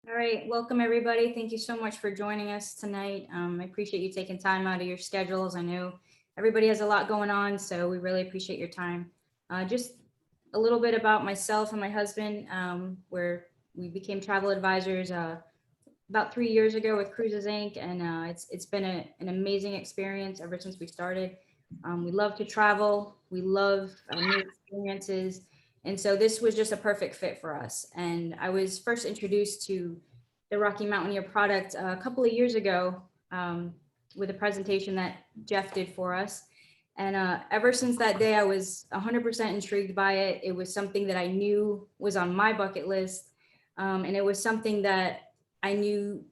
All right, welcome everybody. Thank you so much for joining us tonight. I appreciate you taking time out of your schedules. I know everybody has a lot going on, so we really appreciate your time. Just a little bit about myself and my husband, where we became travel advisors about 3 years ago with Cruises Inc. And it's been an amazing experience ever since we started. We love to travel. We love new experiences. And so this was just a perfect fit for us. And I was first introduced to the Rocky Mountaineer product a couple of years ago with a presentation that Jeff did for us. And ever since that day, I was 100% intrigued by it. It was something that I knew was on my bucket list. And it was something that I knew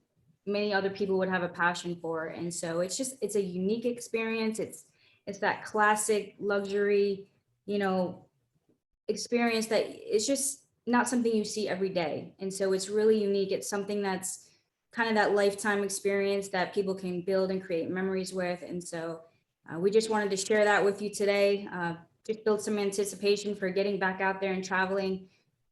many other people would have a passion for. And so it's a unique experience. It's that classic luxury, you know, experience that it's just not something you see every day. And so it's really unique. It's something that's kind of that lifetime experience that people can build and create memories with. And so we just wanted to share that with you today. Just build some anticipation for getting back out there and traveling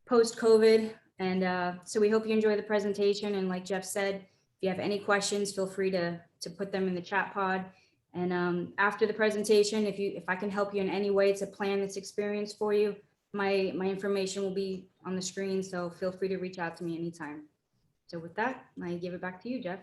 post COVID. And so we hope you enjoy the presentation. And like Jeff said, if you have any questions, feel free to put them in the chat pod. And after the presentation, if I can help you in any way to plan this experience for you, my information will be on the screen. So feel free to reach out to me anytime. So with that, I give it back to you, Jeff.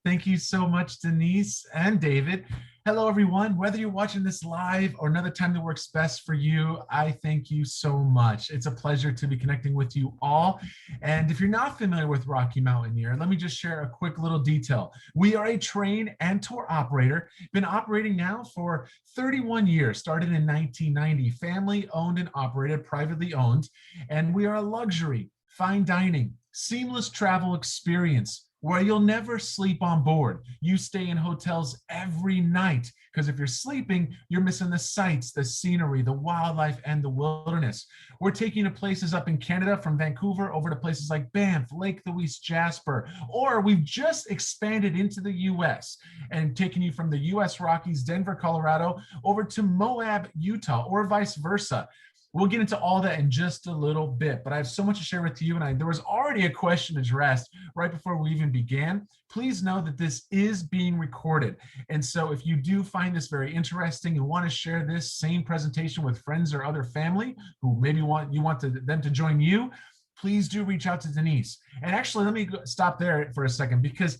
Thank you so much, Denise and David. Hello, everyone. Whether you're watching this live or another time that works best for you, I thank you so much. It's a pleasure to be connecting with you all. And if you're not familiar with Rocky Mountaineer, let me just share a quick little detail. We are a train and tour operator, been operating now for 31 years, started in 1990, family owned and operated, privately owned. And we are a luxury, fine dining, seamless travel experience where you'll never sleep on board. You stay in hotels every night because if you're sleeping, you're missing the sights, the scenery, the wildlife, and the wilderness. We're taking you to places up in Canada from Vancouver over to places like Banff, Lake Louise, Jasper, or we've just expanded into the US and taken you from the US Rockies, Denver, Colorado, over to Moab, Utah, or vice versa. We'll get into all that in just a little bit, but I have so much to share with you. And there was already a question addressed right before we even began. Please know that this is being recorded. And so if you do find this very interesting and want to share this same presentation with friends or other family who maybe them to join you, please do reach out to Denise. And actually, let me stop there for a second because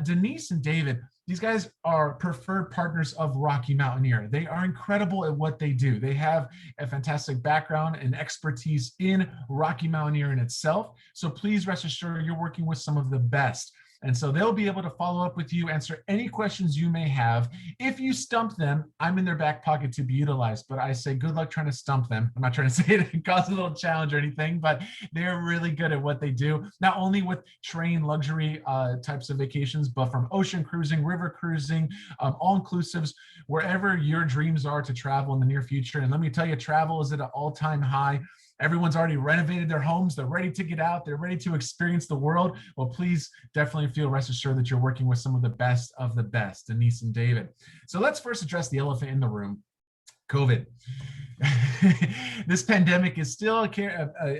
Denise and David, these guys are preferred partners of Rocky Mountaineer. They are incredible at what they do. They have a fantastic background and expertise in Rocky Mountaineer in itself. So please rest assured you're working with some of the best. And so they'll be able to follow up with you, answer any questions you may have. If you stump them, I'm in their back pocket to be utilized, but I say good luck trying to stump them. I'm not trying to say it can cause a little challenge or anything, but they're really good at what they do, not only with train luxury types of vacations, but from ocean cruising, river cruising, all-inclusives, wherever your dreams are to travel in the near future. And let me tell you, travel is at an all-time high. Everyone's already renovated their homes. They're ready to get out. They're ready to experience the world. Well, please definitely feel rest assured that you're working with some of the best, Denise and David. So let's first address the elephant in the room, COVID. This pandemic is still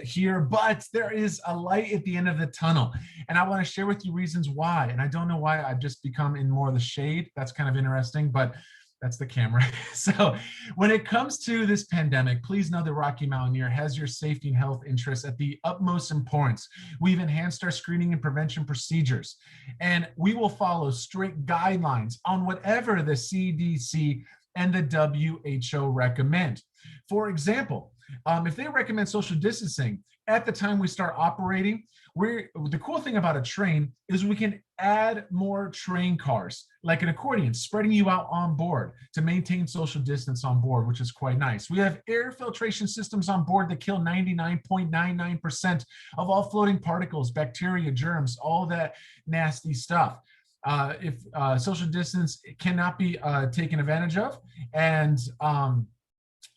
here, but there is a light at the end of the tunnel. And I want to share with you reasons why. And I don't know why I've just become in more of the shade. That's kind of interesting, but that's the camera. So when it comes to this pandemic, please know that Rocky Mountaineer has your safety and health interests at the utmost importance. We've enhanced our screening and prevention procedures, and we will follow strict guidelines on whatever the CDC and the WHO recommend. For example, if they recommend social distancing at the time we start operating, the cool thing about a train is we can add more train cars, like an accordion, spreading you out on board to maintain social distance on board, which is quite nice. We have air filtration systems on board that kill 99.99% of all floating particles, bacteria, germs, all that nasty stuff. If social distance cannot be taken advantage of, and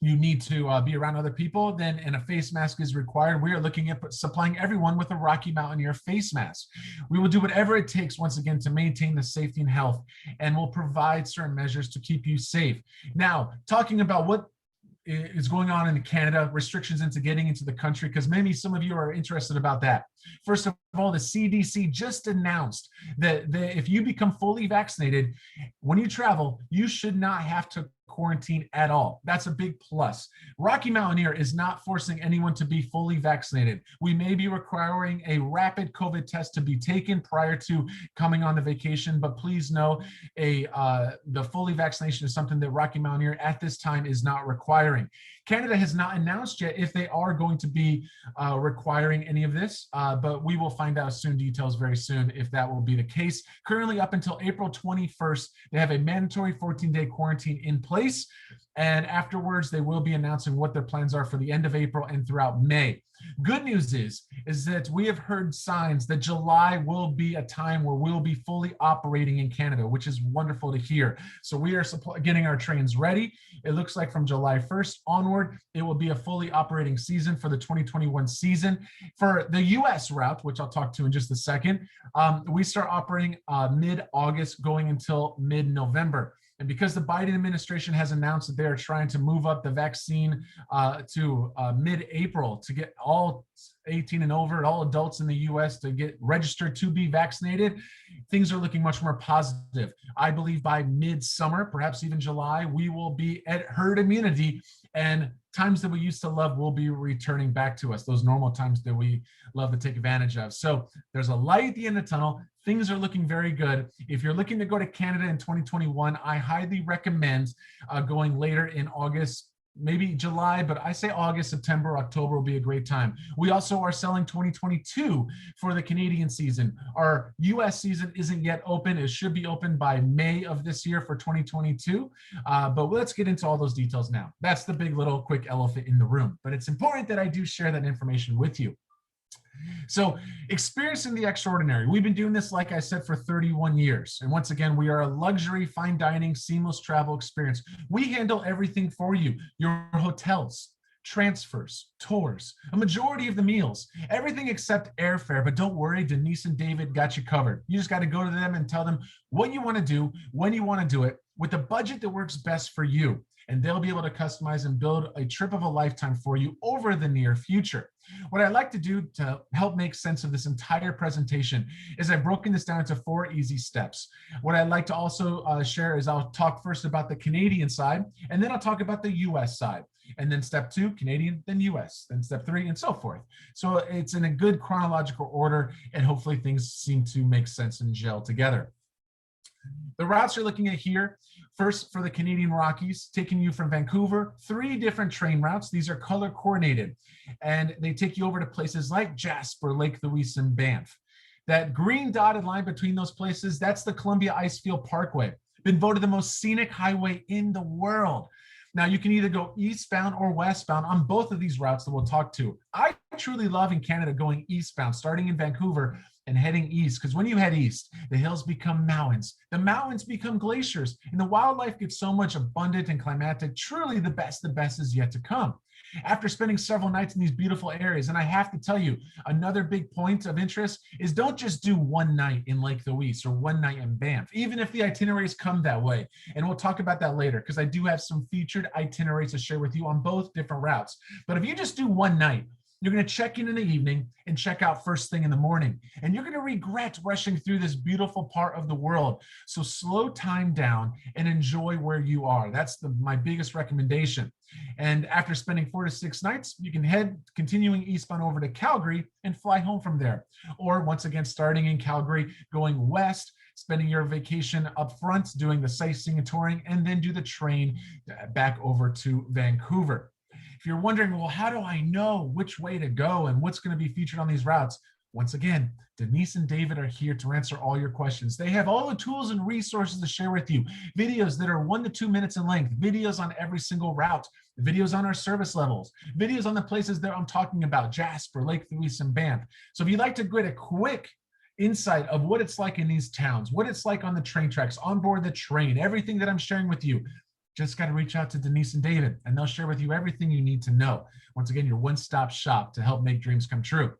you need to be around other people, and a face mask is required. We are looking at supplying everyone with a Rocky Mountaineer face mask. We will do whatever it takes, once again, to maintain the safety and health, and we'll provide certain measures to keep you safe. Now, talking about what is going on in Canada, restrictions into getting into the country, because maybe some of you are interested about that. First of all, the CDC just announced that if you become fully vaccinated, when you travel, you should not have to quarantine at all. That's a big plus. Rocky Mountaineer is not forcing anyone to be fully vaccinated. We may be requiring a rapid COVID test to be taken prior to coming on the vacation, but please know the fully vaccination is something that Rocky Mountaineer at this time is not requiring. Canada has not announced yet if they are going to be requiring any of this, but we will find out soon, details very soon, if that will be the case. Currently, up until April 21st, they have a mandatory 14-day quarantine in place. And afterwards, they will be announcing what their plans are for the end of April and throughout May. Good news is that we have heard signs that July will be a time where we'll be fully operating in Canada, which is wonderful to hear. So we are getting our trains ready. It looks like from July 1st onward, it will be a fully operating season for the 2021 season. For the US route, which I'll talk to in just a second, we start operating mid-August going until mid-November. And because the Biden administration has announced that they are trying to move up the vaccine to mid-April to get all 18 and over, all adults in the US to get registered to be vaccinated, things are looking much more positive. I believe by midsummer, perhaps even July, we will be at herd immunity, and times that we used to love will be returning back to us, those normal times that we love to take advantage of. So there's a light at the end of the tunnel. Things are looking very good. If you're looking to go to Canada in 2021, I highly recommend going later in August, maybe July, but I say August, September, October will be a great time. We also are selling 2022 for the Canadian season. Our US season isn't yet open. It should be open by May of this year for 2022. But let's get into all those details now. That's the big little quick elephant in the room. But it's important that I do share that information with you. So, experiencing the extraordinary. We've been doing this, like I said, for 31 years. And once again, we are a luxury, fine dining, seamless travel experience. We handle everything for you, your hotels, transfers, tours, a majority of the meals, everything except airfare. But don't worry, Denise and David got you covered. You just got to go to them and tell them what you want to do, when you want to do it, with a budget that works best for you. And they'll be able to customize and build a trip of a lifetime for you over the near future. What I'd like to do to help make sense of this entire presentation is I've broken this down into 4 easy steps. What I'd like to also share is I'll talk first about the Canadian side, and then I'll talk about the US side. And then step 2, Canadian, then US, then step 3, and so forth. So it's in a good chronological order, and hopefully things seem to make sense and gel together. The routes you're looking at here, first for the Canadian Rockies, taking you from Vancouver, 3 different train routes. These are color coordinated, and they take you over to places like Jasper, Lake Louise, and Banff. That green dotted line between those places, that's the Columbia Icefield Parkway, been voted the most scenic highway in the world. Now, you can either go eastbound or westbound on both of these routes that we'll talk to. I truly love in Canada going eastbound, starting in Vancouver and heading east, because when you head east, the hills become mountains, the mountains become glaciers, and the wildlife gets so much abundant and climatic. Truly the best is yet to come. After spending several nights in these beautiful areas, and I have to tell you, another big point of interest is don't just do one night in Lake Louise or one night in Banff, even if the itineraries come that way. And we'll talk about that later, because I do have some featured itineraries to share with you on both different routes. But if you just do one night, you're going to check in the evening and check out first thing in the morning. And you're going to regret rushing through this beautiful part of the world. So slow time down and enjoy where you are. That's my biggest recommendation. And after spending 4 to 6 nights, you can head continuing eastbound over to Calgary and fly home from there. Or once again, starting in Calgary, going west, spending your vacation up front, doing the sightseeing and touring, and then do the train back over to Vancouver. If you're wondering, well, how do I know which way to go and what's going to be featured on these routes? Once again, Denise and David are here to answer all your questions. They have all the tools and resources to share with you. Videos that are 1 to 2 minutes in length, videos on every single route, videos on our service levels, videos on the places that I'm talking about, Jasper, Lake Louise, and Banff. So if you'd like to get a quick insight of what it's like in these towns, what it's like on the train tracks, on board the train, everything that I'm sharing with you, just got to reach out to Denise and David, and they'll share with you everything you need to know. Once again, your one-stop shop to help make dreams come true.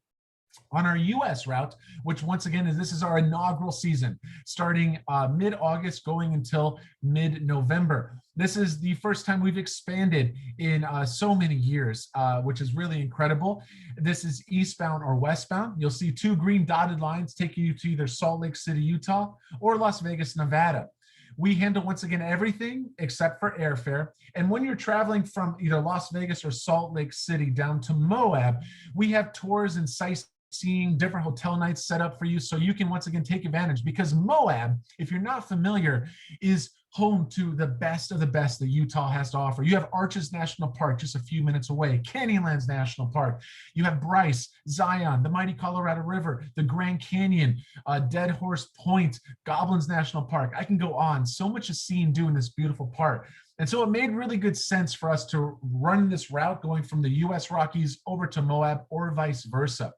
On our US route, which once again this is our inaugural season, starting mid-August going until mid-November. This is the first time we've expanded in so many years, which is really incredible. This is eastbound or westbound. You'll see two green dotted lines taking you to either Salt Lake City, Utah, or Las Vegas, Nevada. We handle, once again, everything except for airfare. And when you're traveling from either Las Vegas or Salt Lake City down to Moab, we have tours and sightseeing, different hotel nights set up for you, so you can once again take advantage, because Moab, if you're not familiar, is home to the best of the best that Utah has to offer. You have Arches National Park just a few minutes away, Canyonlands National Park. You have Bryce, Zion, the mighty Colorado River, the Grand Canyon, Dead Horse Point, Goblins National Park. I can go on. So much to see and do in this beautiful park. And so it made really good sense for us to run this route going from the US Rockies over to Moab or vice versa.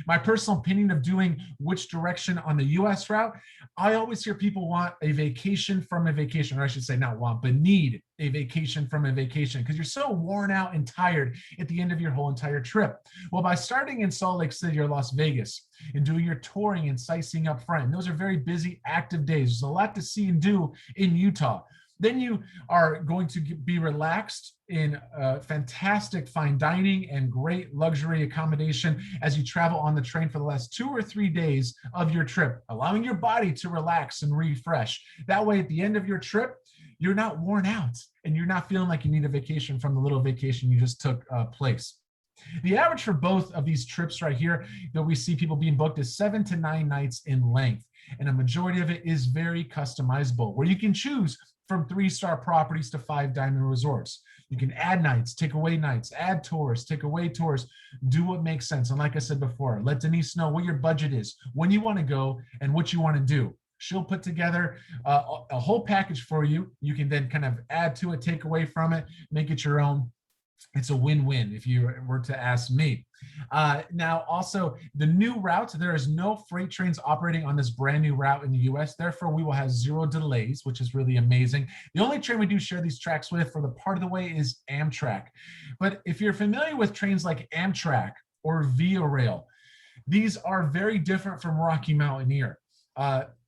My personal opinion of doing which direction on the US route, I always hear people want a vacation from a vacation, or I should say not want, but need a vacation from a vacation, because you're so worn out and tired at the end of your whole entire trip. Well, by starting in Salt Lake City or Las Vegas and doing your touring and sightseeing up front, and those are very busy, active days. There's a lot to see and do in Utah. Then you are going to be relaxed in fantastic fine dining and great luxury accommodation as you travel on the train for the last 2 or 3 days of your trip, allowing your body to relax and refresh. That way, at the end of your trip, you're not worn out and you're not feeling like you need a vacation from the little vacation you just took place. The average for both of these trips right here that we see people being booked is 7 to 9 nights in length. And a majority of it is very customizable, where you can choose from 3-star properties to 5-diamond resorts. You can add nights, take away nights, add tours, take away tours, do what makes sense. And like I said before, let Denise know what your budget is, when you want to go, and what you want to do. She'll put together a whole package for you. You can then kind of add to it, take away from it, make it your own. It's a win-win if you were to ask me. Now, also, the new route, there is no freight trains operating on this brand new route in the US. Therefore, we will have 0 delays, which is really amazing. The only train we do share these tracks with for the part of the way is Amtrak. But if you're familiar with trains like Amtrak or Via Rail, these are very different from Rocky Mountaineer.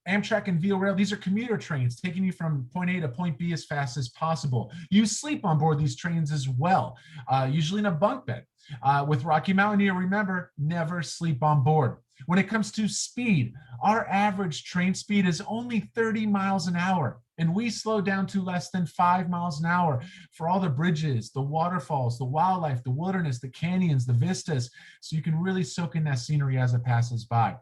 Amtrak and Via Rail, these are commuter trains taking you from point A to point B as fast as possible. You sleep on board these trains as well, usually in a bunk bed. With Rocky Mountaineer, remember, never sleep on board. When it comes to speed, our average train speed is only 30 miles an hour, and we slow down to less than 5 miles an hour for all the bridges, the waterfalls, the wildlife, the wilderness, the canyons, the vistas, so you can really soak in that scenery as it passes by.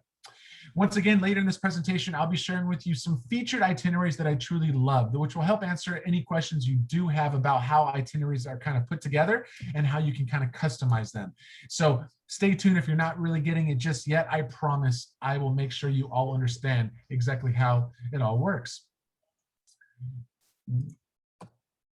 Once again, later in this presentation, I'll be sharing with you some featured itineraries that I truly love, which will help answer any questions you do have about how itineraries are kind of put together and how you can kind of customize them. So stay tuned if you're not really getting it just yet. I promise I will make sure you all understand exactly how it all works.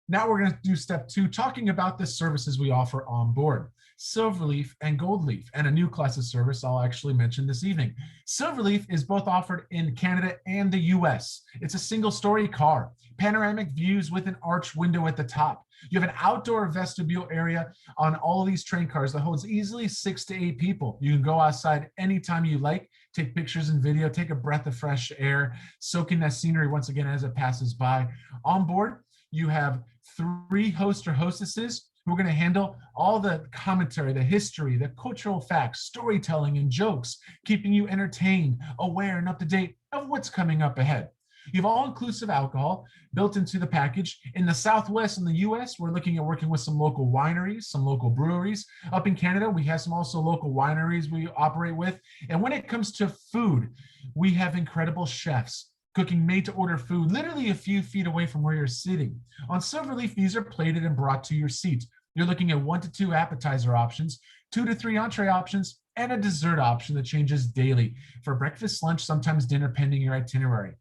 Now we're going to do step 2, talking about the services we offer on board. Silverleaf and Goldleaf, and a new class of service I'll actually mention this evening. Silverleaf is both offered in Canada and the US. It's a single-story car, panoramic views with an arch window at the top. You have an outdoor vestibule area on all of these train cars that holds easily 6 to 8 people. You can go outside anytime you like, take pictures and video, take a breath of fresh air, soak in that scenery once again as it passes by. On board, you have 3 hosts or hostesses who are going to handle all the commentary, the history, the cultural facts, storytelling, and jokes, keeping you entertained, aware, and up to date of what's coming up ahead. You have all-inclusive alcohol built into the package. In the Southwest in the US, we're looking at working with some local wineries, some local breweries. Up in Canada, we have some also local wineries we operate with. And when it comes to food, we have incredible chefs cooking made-to-order food literally a few feet away from where you're sitting. On Silverleaf, these are plated and brought to your seat. You're looking at 1 to 2 appetizer options, 2 to 3 entree options, and a dessert option that changes daily for breakfast, lunch, sometimes dinner, pending your itinerary.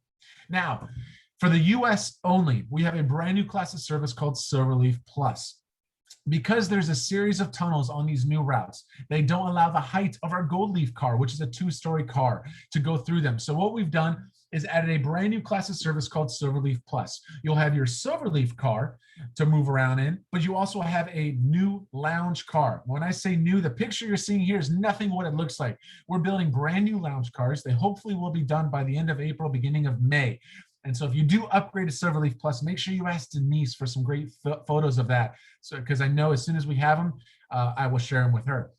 Now, for the US only, we have a brand new class of service called Silverleaf Plus. Because there's a series of tunnels on these new routes, they don't allow the height of our Goldleaf car, which is a 2-story car, to go through them. So what we've done is added a brand new class of service called Silverleaf Plus. You'll have your Silverleaf car to move around in, but you also have a new lounge car. When I say new, the picture you're seeing here is nothing what it looks like. We're building brand new lounge cars. They hopefully will be done by the end of April, beginning of May. And so if you do upgrade to Silverleaf Plus, make sure you ask Denise for some great photos of that. So, because I know as soon as we have them, I will share them with her.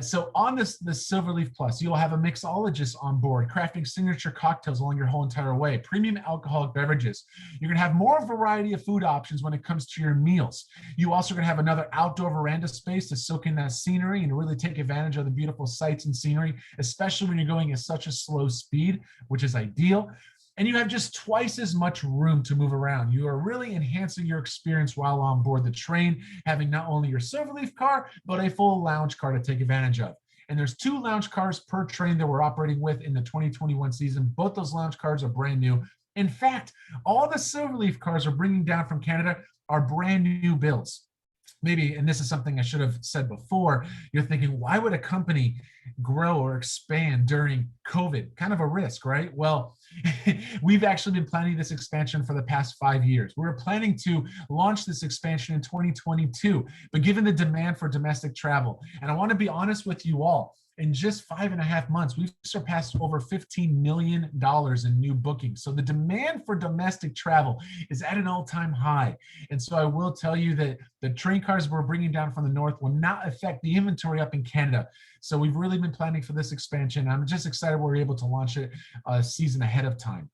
So on the Silverleaf Plus, you'll have a mixologist on board, crafting signature cocktails along your whole entire way, premium alcoholic beverages. You're gonna have more variety of food options when it comes to your meals. You also gonna have another outdoor veranda space to soak in that scenery and really take advantage of the beautiful sights and scenery, especially when you're going at such a slow speed, which is ideal. And you have just twice as much room to move around. You are really enhancing your experience while on board the train, having not only your Silverleaf car, but a full lounge car to take advantage of. And there's 2 lounge cars per train that we're operating with in the 2021 season. Both those lounge cars are brand new. In fact, all the Silverleaf cars we're bringing down from Canada are brand new builds. Maybe, and this is something I should have said before, you're thinking, why would a company grow or expand during COVID? Kind of a risk, right? Well, we've actually been planning this expansion for the past 5 years. We were planning to launch this expansion in 2022, but given the demand for domestic travel, and I want to be honest with you all, in just 5.5 months, we've surpassed over $15 million in new bookings. So the demand for domestic travel is at an all-time high. And so I will tell you that the train cars we're bringing down from the north will not affect the inventory up in Canada. So we've really been planning for this expansion. I'm just excited we're able to launch it a season ahead of time.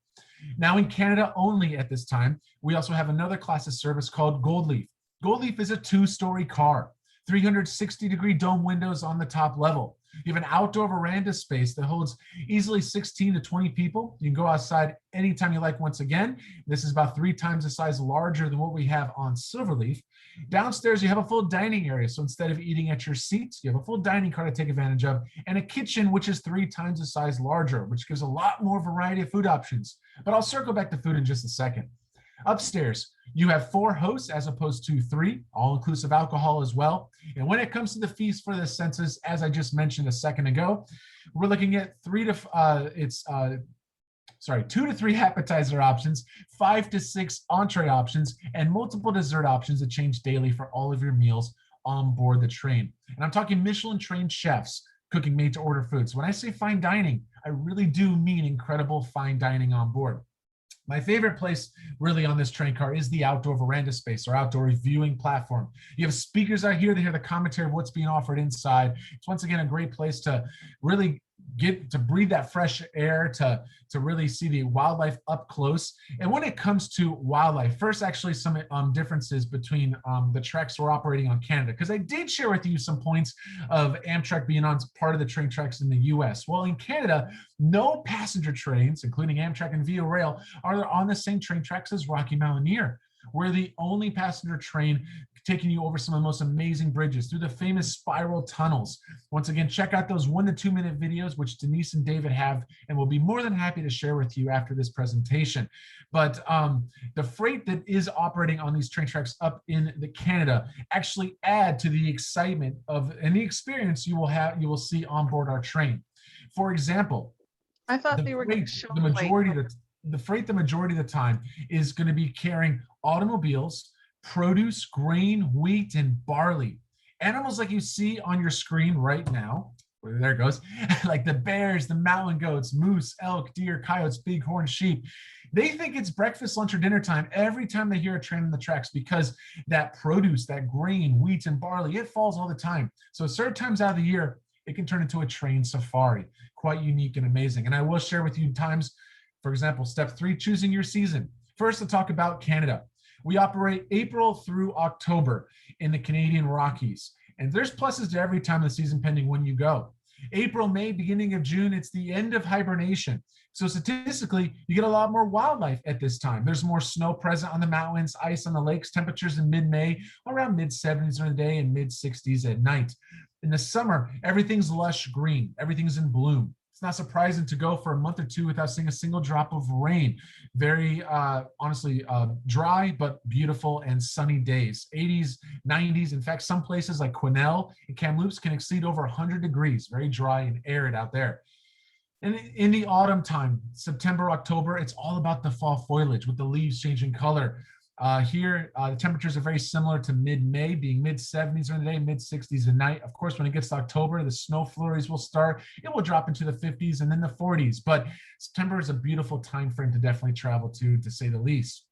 Now in Canada only at this time, we also have another class of service called Gold Leaf. Gold Leaf is a 2-story car, 360-degree dome windows on the top level. You have an outdoor veranda space that holds easily 16 to 20 people. You can go outside anytime you like. Once again, this is about 3 times the size larger than what we have on Silverleaf. Downstairs, you have a full dining area. So instead of eating at your seats, you have a full dining car to take advantage of, and a kitchen, which is 3 times the size larger, which gives a lot more variety of food options. But I'll circle back to food in just a second. Upstairs, you have 4 hosts as opposed to 3, all-inclusive alcohol as well. And when it comes to the feast for the senses, as I just mentioned a second ago, we're looking at 2 to 3 appetizer options, 5 to 6 entree options, and multiple dessert options that change daily for all of your meals on board the train. And I'm talking Michelin-trained chefs cooking made-to-order foods. When I say fine dining, I really do mean incredible fine dining on board. My favorite place really on this train car is the outdoor veranda space or outdoor viewing platform. You have speakers out here to hear the commentary of what's being offered inside. It's once again a great place to really get to breathe that fresh air, to really see the wildlife up close. And when it comes to wildlife, first actually some differences between the tracks we're operating on Canada, because I did share with you some points of Amtrak being on part of the train tracks in the US. Well, in Canada, no passenger trains, including Amtrak and Via Rail, are on the same train tracks as Rocky Mountaineer. We're the only passenger train taking you over some of the most amazing bridges through the famous spiral tunnels. Once again, check out those 1 to 2 minute videos, which Denise and David have, and we'll be more than happy to share with you after this presentation. But the freight that is operating on these train tracks up in Canada actually add to the excitement of and the experience you will see on board our train. For example, I thought they were going to show the freight the majority of the time is going to be carrying automobiles, produce, grain, wheat, and barley. Animals like you see on your screen right now, there it goes, like the bears, the mountain goats, moose, elk, deer, coyotes, bighorn sheep. They think it's breakfast, lunch, or dinner time every time they hear a train on the tracks, because that produce, that grain, wheat, and barley, it falls all the time. So certain times out of the year, it can turn into a train safari. Quite unique and amazing. And I will share with you times, for example, step 3, choosing your season. First, to talk about Canada. We operate April through October in the Canadian Rockies. And there's pluses to every time of the season, pending when you go. April, May, beginning of June, it's the end of hibernation. So statistically, you get a lot more wildlife at this time. There's more snow present on the mountains, ice on the lakes, temperatures in mid-May, around mid-70s during the day and mid-60s at night. In the summer, everything's lush green, everything's in bloom. It's not surprising to go for a month or 2 without seeing a single drop of rain. Very, honestly, dry but beautiful and sunny days. 80s, 90s. In fact, some places like Quesnel and Kamloops can exceed over 100 degrees. Very dry and arid out there. And in the autumn time, September, October, it's all about the fall foliage with the leaves changing color. Here, the temperatures are very similar to mid-May, being mid-70s during the day, mid-60s at night. Of course, when it gets to October, the snow flurries will start. It will drop into the 50s and then the 40s. But September is a beautiful time frame to definitely travel to say the least.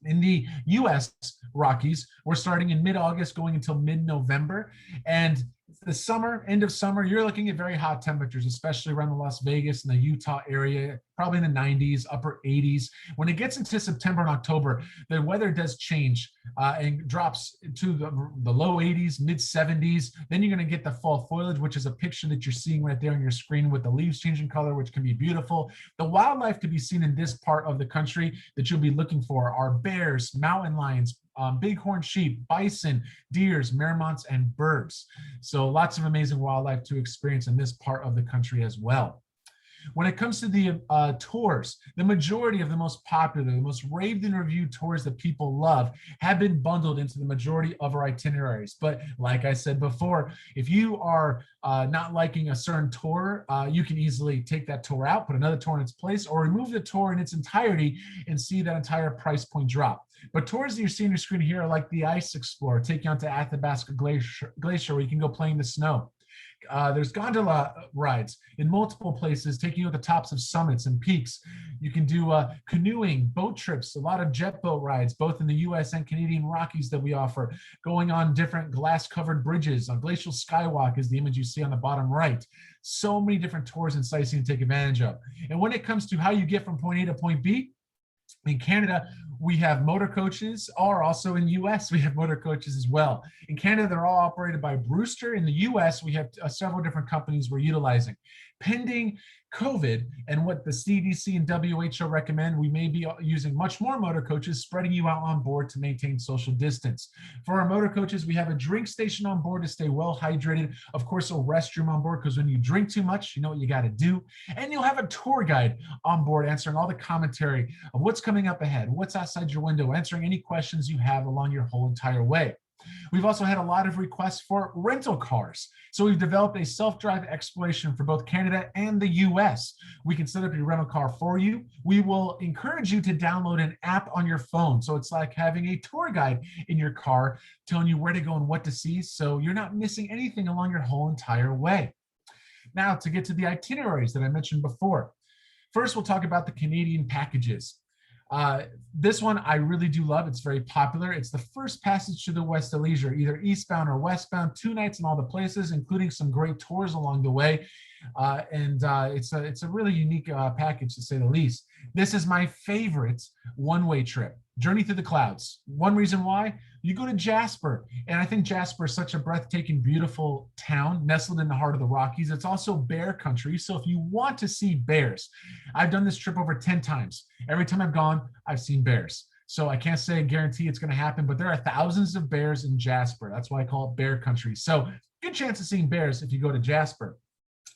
In the US Rockies, we're starting in mid-August going until mid-November. And the summer, end of summer, you're looking at very hot temperatures, especially around the Las Vegas and the Utah area, probably in the 90s, upper 80s. When it gets into September and October, the weather does change and drops to the low 80s, mid 70s. Then you're going to get the fall foliage, which is a picture that you're seeing right there on your screen with the leaves changing color, which can be beautiful. The wildlife to be seen in this part of the country that you'll be looking for are bears, mountain lions, bighorn sheep, bison, deers, marmots, and birds. So lots of amazing wildlife to experience in this part of the country as well. When it comes to the tours, the majority of the most popular, the most raved and reviewed tours that people love have been bundled into the majority of our itineraries. But like I said before, if you are not liking a certain tour, you can easily take that tour out, put another tour in its place, or remove the tour in its entirety and see that entire price point drop. But tours that you're seeing on your screen here are like the Ice Explorer, take you onto Athabasca Glacier where you can go play in the snow. There's gondola rides in multiple places, taking you to the tops of summits and peaks. You can do canoeing, boat trips, a lot of jet boat rides, both in the US and Canadian Rockies that we offer, going on different glass-covered bridges. On Glacial Skywalk is the image you see on the bottom right. So many different tours and sightseeing to take advantage of. And when it comes to how you get from point A to point B, in Canada, we have motor coaches, or also in the US, we have motor coaches as well. In Canada, they're all operated by Brewster. In the US, we have several different companies we're utilizing. Pending COVID and what the CDC and WHO recommend, we may be using much more motor coaches, spreading you out on board to maintain social distance. For our motor coaches, we have a drink station on board to stay well hydrated. Of course, a restroom on board, because when you drink too much, you know what you got to do. And you'll have a tour guide on board answering all the commentary of what's coming up ahead, what's outside your window, answering any questions you have along your whole entire way. We've also had a lot of requests for rental cars. So we've developed a self-drive exploration for both Canada and the US. We can set up your rental car for you. We will encourage you to download an app on your phone. So it's like having a tour guide in your car telling you where to go and what to see, so you're not missing anything along your whole entire way. Now, to get to the itineraries that I mentioned before. First, we'll talk about the Canadian packages. This one I really do love. It's very popular. It's the first passage to the West of Leisure, either eastbound or westbound, 2 nights in all the places, including some great tours along the way. It's a really unique package, to say the least. This is my favorite one-way trip, Journey Through the Clouds. One reason why, you go to Jasper, and I think Jasper is such a breathtaking, beautiful town nestled in the heart of the Rockies. It's also bear country, so if you want to see bears, I've done this trip over 10 times. Every time I've gone, I've seen bears. So I can't say guarantee it's going to happen, but there are thousands of bears in Jasper. That's why I call it bear country. So good chance of seeing bears if you go to Jasper.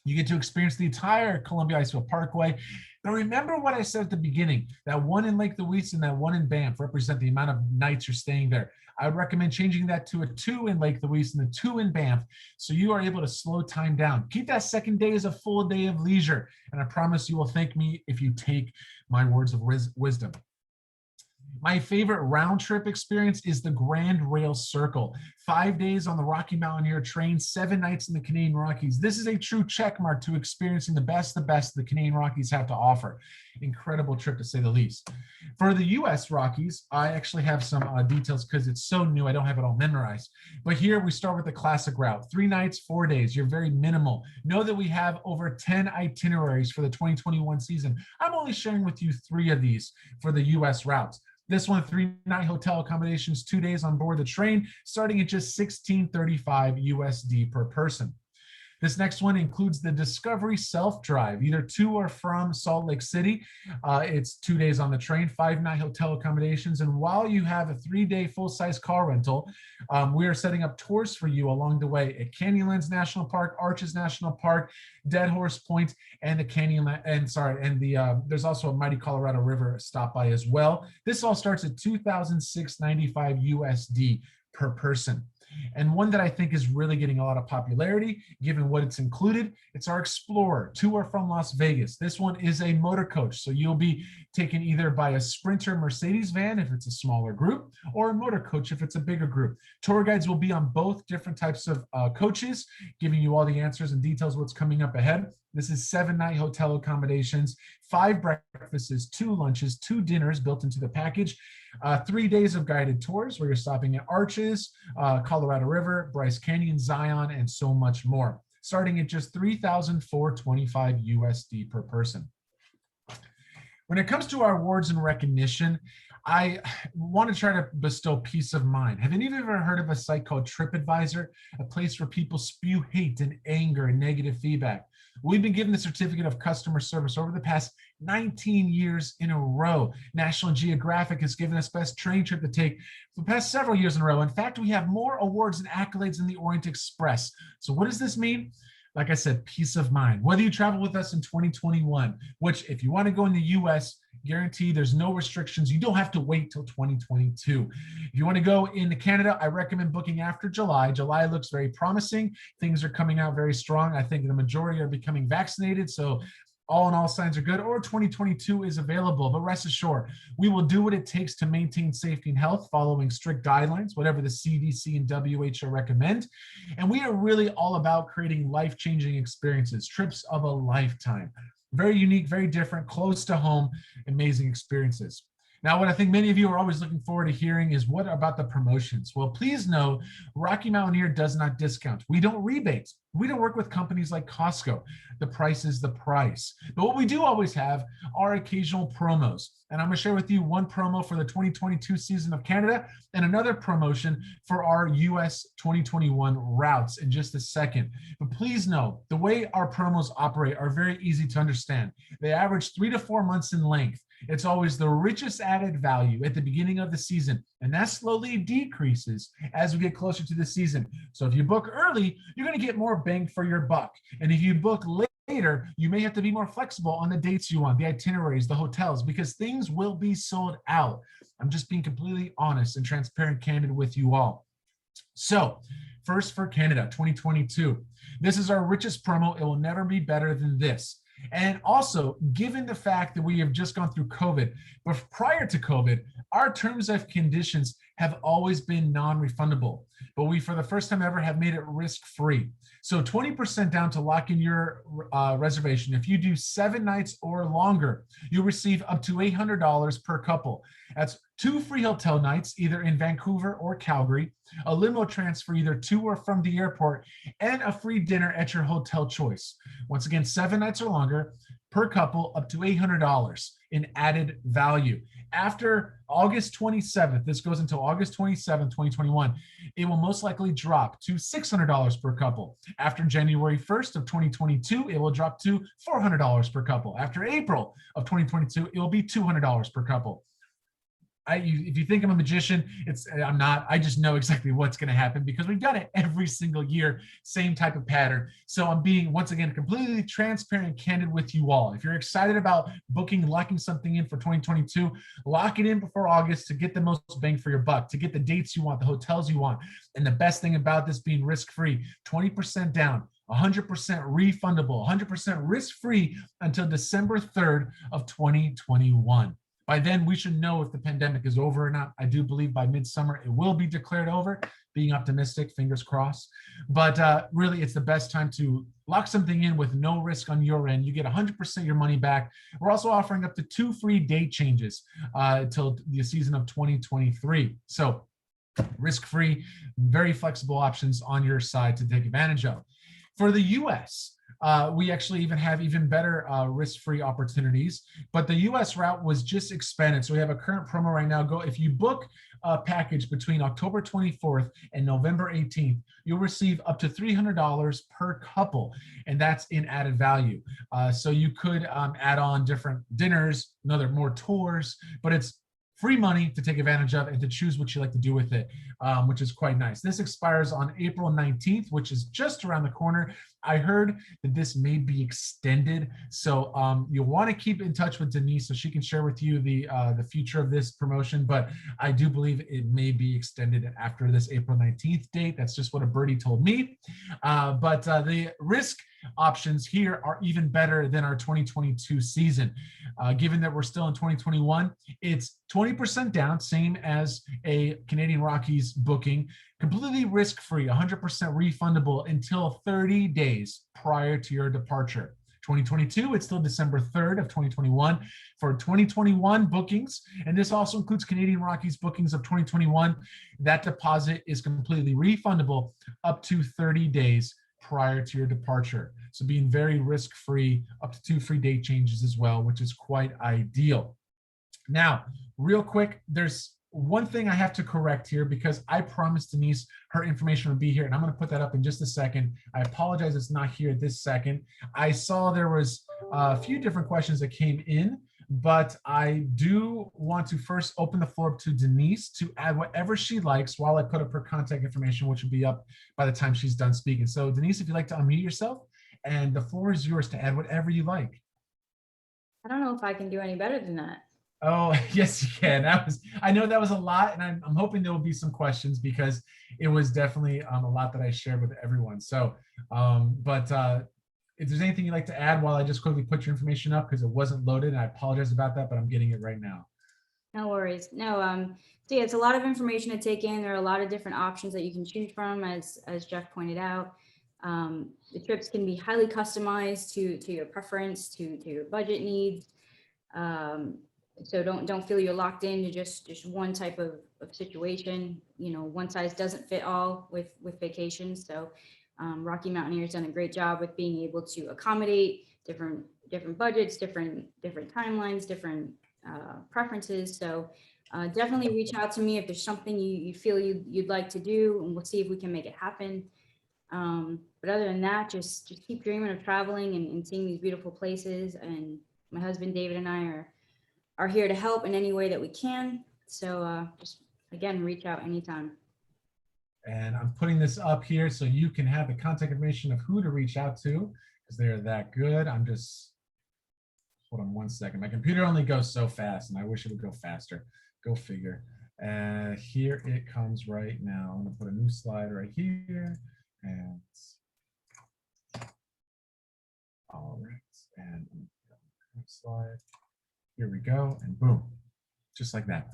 You get to experience the entire Columbia Icefield Parkway. But remember what I said at the beginning, that one in Lake Louise and that one in Banff represent the amount of nights you're staying there. I would recommend changing that to a 2 in Lake Louise and a 2 in Banff, so you are able to slow time down. Keep that second day as a full day of leisure, and I promise you will thank me if you take my words of wisdom. My favorite round trip experience is the Grand Rail Circle. 5 days on the Rocky Mountaineer train, 7 nights in the Canadian Rockies. This is a true checkmark to experiencing the best the Canadian Rockies have to offer. Incredible trip, to say the least. For the US Rockies, I actually have some details because it's so new, I don't have it all memorized. But here we start with the classic route. 3 nights, 4 days. You're very minimal. Know that we have over 10 itineraries for the 2021 season. I'm only sharing with you 3 of these for the US routes. This one, 3-night hotel accommodations, 2 days on board the train, starting at just $16.35 USD per person. This next one includes the Discovery Self-Drive, either to or from Salt Lake City. It's 2 days on the train, 5-night hotel accommodations. And while you have a 3-day full-size car rental, we are setting up tours for you along the way at Canyonlands National Park, Arches National Park, Dead Horse Point, and there's also a Mighty Colorado River stop by as well. This all starts at $2,695 USD per person. And one that I think is really getting a lot of popularity, given what it's included, it's our Explorer, to or from Las Vegas. This one is a motor coach. So you'll be taken either by a Sprinter Mercedes van if it's a smaller group, or a motor coach if it's a bigger group. Tour guides will be on both different types of coaches, giving you all the answers and details what's coming up ahead. This is 7-night hotel accommodations, 5 breakfasts, 2 lunches, 2 dinners built into the package, 3 days of guided tours where you're stopping at Arches, Colorado River, Bryce Canyon, Zion, and so much more, starting at just $3,425 USD per person. When it comes to our awards and recognition, I want to try to bestow peace of mind. Have any of you ever heard of a site called TripAdvisor, a place where people spew hate and anger and negative feedback? We've been given the certificate of customer service over the past 19 years in a row. National Geographic has given us best train trip to take for the past several years in a row. In fact, we have more awards and accolades than the Orient Express. So what does this mean? Like I said, peace of mind. Whether you travel with us in 2021, which if you want to go in the US, guarantee there's no restrictions. You don't have to wait till 2022. If you want to go into Canada, I recommend booking after July. July looks very promising. Things are coming out very strong. I think the majority are becoming vaccinated. So all in all, signs are good, or 2022 is available. But rest assured, we will do what it takes to maintain safety and health, following strict guidelines, whatever the CDC and WHO recommend. And we are really all about creating life-changing experiences, trips of a lifetime. Very unique, very different, close to home, amazing experiences. Now, what I think many of you are always looking forward to hearing is, what about the promotions? Well, please know Rocky Mountaineer does not discount. We don't rebate. We don't work with companies like Costco. The price is the price. But what we do always have are occasional promos. And I'm going to share with you one promo for the 2022 season of Canada and another promotion for our US 2021 routes in just a second. But please know, the way our promos operate are very easy to understand. They average 3 to 4 months in length. It's always the richest added value at the beginning of the season, and that slowly decreases as we get closer to the season. So if you book early, you're going to get more bang for your buck. And if you book later, you may have to be more flexible on the dates you want, the itineraries, the hotels, because things will be sold out. I'm just being completely honest and transparent, candid with you all. So first, for Canada 2022, this is our richest promo. It will never be better than this. And also, given the fact that we have just gone through COVID, but prior to COVID, our terms and conditions have always been non-refundable. But we, for the first time ever, have made it risk-free. So 20% down to lock in your reservation. If you do 7 nights or longer, you'll receive up to $800 per couple. That's 2 free hotel nights, either in Vancouver or Calgary, a limo transfer either to or from the airport, and a free dinner at your hotel choice. Once again, 7 nights or longer per couple, up to $800 in added value. After August 27th, this goes until August 27th, 2021, it will most likely drop to $600 per couple. After January 1st of 2022, it will drop to $400 per couple. After April of 2022, it will be $200 per couple. If you think I'm a magician, I'm not. I just know exactly what's going to happen because we've done it every single year, same type of pattern. So I'm being, once again, completely transparent and candid with you all. If you're excited about booking, locking something in for 2022, lock it in before August to get the most bang for your buck, to get the dates you want, the hotels you want. And the best thing about this being risk-free, 20% down, 100% refundable, 100% risk-free until December 3rd of 2021. By then, we should know if the pandemic is over or not. I do believe by midsummer, it will be declared over, being optimistic, fingers crossed. But really, it's the best time to lock something in with no risk on your end. You get 100% your money back. We're also offering up to 2 free date changes until the season of 2023. So risk-free, very flexible options on your side to take advantage of. For the US, we actually even have even better risk-free opportunities, but the US route was just expanded. So we have a current promo right now. If you book a package between October 24th and November 18th, you'll receive up to $300 per couple, and that's in added value. So you could add on different dinners, more tours, but it's free money to take advantage of and to choose what you like to do with it, which is quite nice. This expires on April 19th, which is just around the corner. I heard that this may be extended, so you'll want to keep in touch with Denise so she can share with you the future of this promotion. But I do believe it may be extended after this April 19th date. That's just what a birdie told me. But the risk options here are even better than our 2022 season. Given that we're still in 2021, it's 20% down, same as a Canadian Rockies booking, completely risk-free, 100% refundable until 30 days prior to your departure. 2022, it's still December 3rd of 2021 for 2021 bookings. And this also includes Canadian Rockies bookings of 2021. That deposit is completely refundable up to 30 days prior to your departure. So being very risk-free, up to 2 free date changes as well, which is quite ideal. Now, real quick, there's one thing I have to correct here because I promised Denise her information would be here, and I'm going to put that up in just a second. I apologize it's not here this second. I saw there was a few different questions that came in, but I do want to first open the floor up to Denise to add whatever she likes while I put up her contact information, which will be up by the time she's done speaking. So Denise, if you'd like to unmute yourself, and the floor is yours to add whatever you like. I don't know if I can do any better than that. Oh, yes, you can. I know that was a lot, and I'm hoping there will be some questions because it was definitely a lot that I shared with everyone. So, if there's anything you'd like to add while I just quickly put your information up because it wasn't loaded, and I apologize about that, but I'm getting it right now. No worries. No, so yeah, it's a lot of information to take in. There are a lot of different options that you can choose from, as Jeff pointed out. The trips can be highly customized to your preference, to your budget needs. So don't feel you're locked into just one type of situation. You know, one size doesn't fit all with vacations. So Rocky Mountaineer's done a great job with being able to accommodate different budgets, different timelines, different preferences. So definitely reach out to me if there's something you feel you'd like to do, and we'll see if we can make it happen. But other than that, just keep dreaming of traveling and seeing these beautiful places. And my husband David and I are here to help in any way that we can. So just again, reach out anytime. And I'm putting this up here so you can have the contact information of who to reach out to because they're that good. Hold on one second. My computer only goes so fast and I wish it would go faster. Go figure. Here it comes right now. I'm gonna put a new slide right here. And all right, and next slide. Here we go, and boom, just like that.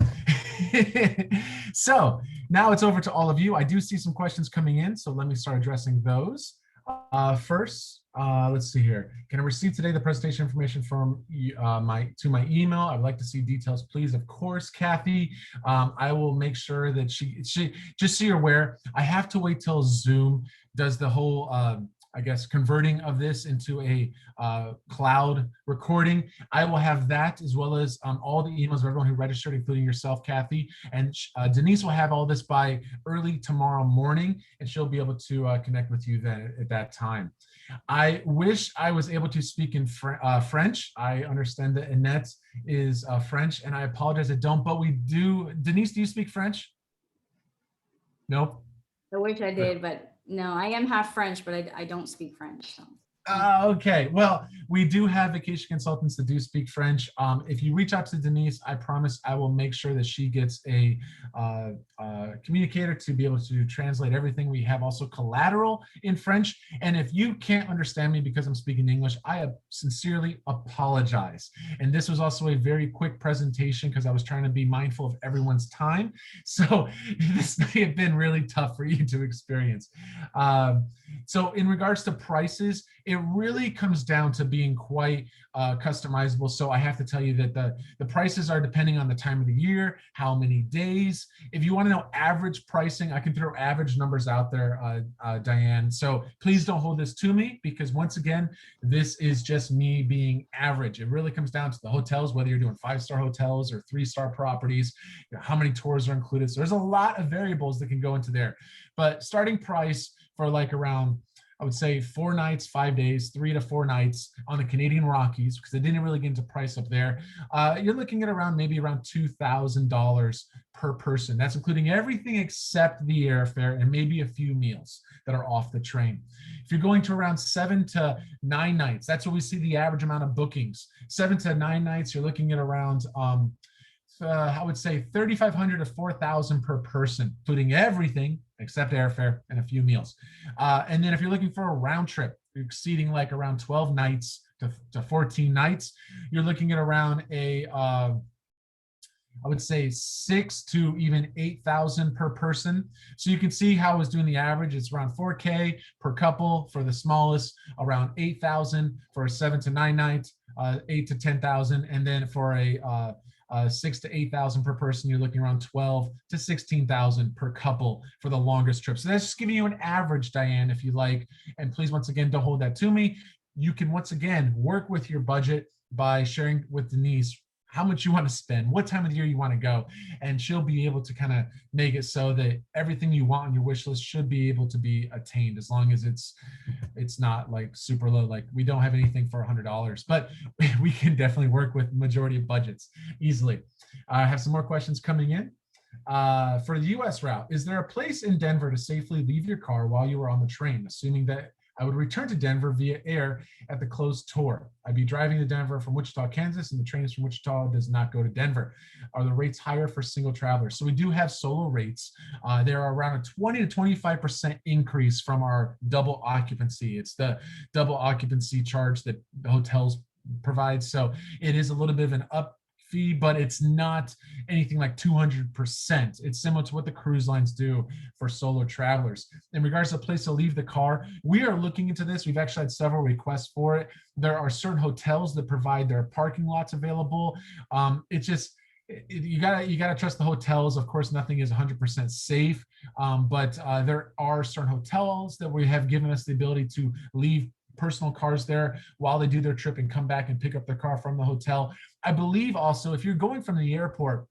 So now it's over to all of you. I do see some questions coming in, so let me start addressing those. First, let's see here. Can I receive today the presentation information from to my email? I would like to see details, please. Of course, Kathy. I will make sure that she just so you're aware, I have to wait till Zoom does the whole I guess converting of this into a cloud recording. I will have that as well as all the emails of everyone who registered, including yourself, Kathy. And Denise will have all this by early tomorrow morning, and she'll be able to connect with you then at that time. I wish I was able to speak in French. I understand that Annette is French, and I apologize I don't, but we do. Denise, do you speak French? Nope. I wish I did, but no, I am half French, but I don't speak French. So. Okay, well, we do have vacation consultants that do speak French. If you reach out to Denise, I promise I will make sure that she gets a communicator to be able to translate everything. We have also collateral in French. And if you can't understand me because I'm speaking English, I sincerely apologize. And this was also a very quick presentation because I was trying to be mindful of everyone's time. So this may have been really tough for you to experience. So in regards to prices, it really comes down to being quite customizable. So I have to tell you that the prices are depending on the time of the year, how many days. If you want to know average pricing, I can throw average numbers out there, Diane. So please don't hold this to me because once again, this is just me being average. It really comes down to the hotels, whether you're doing 5-star hotels or 3-star properties, you know, how many tours are included. So there's a lot of variables that can go into there. But starting price for like around I would say 4 nights, 5 days, 3 to 4 nights on the Canadian Rockies, because they didn't really get into price up there. You're looking at maybe around $2,000 per person. That's including everything except the airfare and maybe a few meals that are off the train. If you're going to around 7 to 9 nights, that's what we see the average amount of bookings. 7 to 9 nights, you're looking at around I would say 3,500 to 4,000 per person, including everything except airfare and a few meals. And then if you're looking for a round trip, exceeding like around 12 nights to 14 nights, you're looking at around I would say 6 to even 8,000 per person. So you can see how I was doing the average. It's around 4K per couple for the smallest, around 8,000 for a 7 to 9 night, 8 to 10,000, and then for a 6 to 8,000 per person, you're looking around 12 to 16,000 per couple for the longest trip. So that's just giving you an average, Diane, if you like. And please, once again, don't hold that to me. You can, once again, work with your budget by sharing with Denise how much you want to spend, what time of the year you want to go, and she'll be able to kind of make it so that everything you want on your wish list should be able to be attained, as long as it's not like super low. Like, we don't have anything for $100, but we can definitely work with majority of budgets easily. I have some more questions coming in. For the US route, is there a place in Denver to safely leave your car while you were on the train, assuming that I would return to Denver via air at the closed tour? I'd be driving to Denver from Wichita, Kansas, and the trains from Wichita does not go to Denver. Are the rates higher for single travelers? So we do have solo rates. There are around a 20 to 25% increase from our double occupancy. It's the double occupancy charge that the hotels provide. So it is a little bit of an up fee, but it's not anything like 200%. It's similar to what the cruise lines do for solo travelers. In regards to a place to leave the car, we are looking into this. We've actually had several requests for it. There are certain hotels that provide their parking lots available. It's just, you gotta trust the hotels. Of course, nothing is 100% safe, but there are certain hotels that we have given us the ability to leave personal cars there while they do their trip and come back and pick up their car from the hotel. I believe also, if you're going from the airport,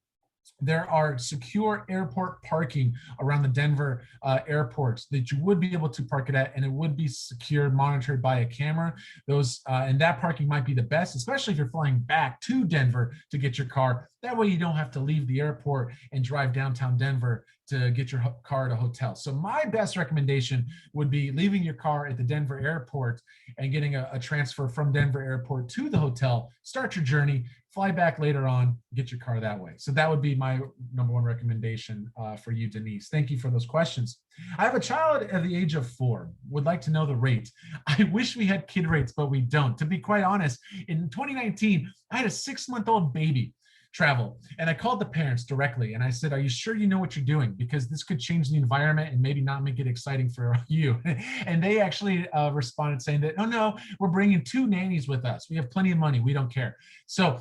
there are secure airport parking around the Denver airports that you would be able to park it at, and it would be secured, monitored by a camera. Those and that parking might be the best, especially if you're flying back to Denver to get your car. That way you don't have to leave the airport and drive downtown Denver to get your car at a hotel. So my best recommendation would be leaving your car at the Denver airport and getting a transfer from Denver airport to the hotel, start your journey, fly back later on, get your car that way. So that would be my number one recommendation for you, Denise. Thank you for those questions. I have a child at the age of 4, would like to know the rate. I wish we had kid rates, but we don't. To be quite honest, in 2019, I had a 6-month-old baby travel, and I called the parents directly and I said, are you sure you know what you're doing? Because this could change the environment and maybe not make it exciting for you. And they actually responded saying that, oh no, we're bringing 2 nannies with us. We have plenty of money. We don't care. So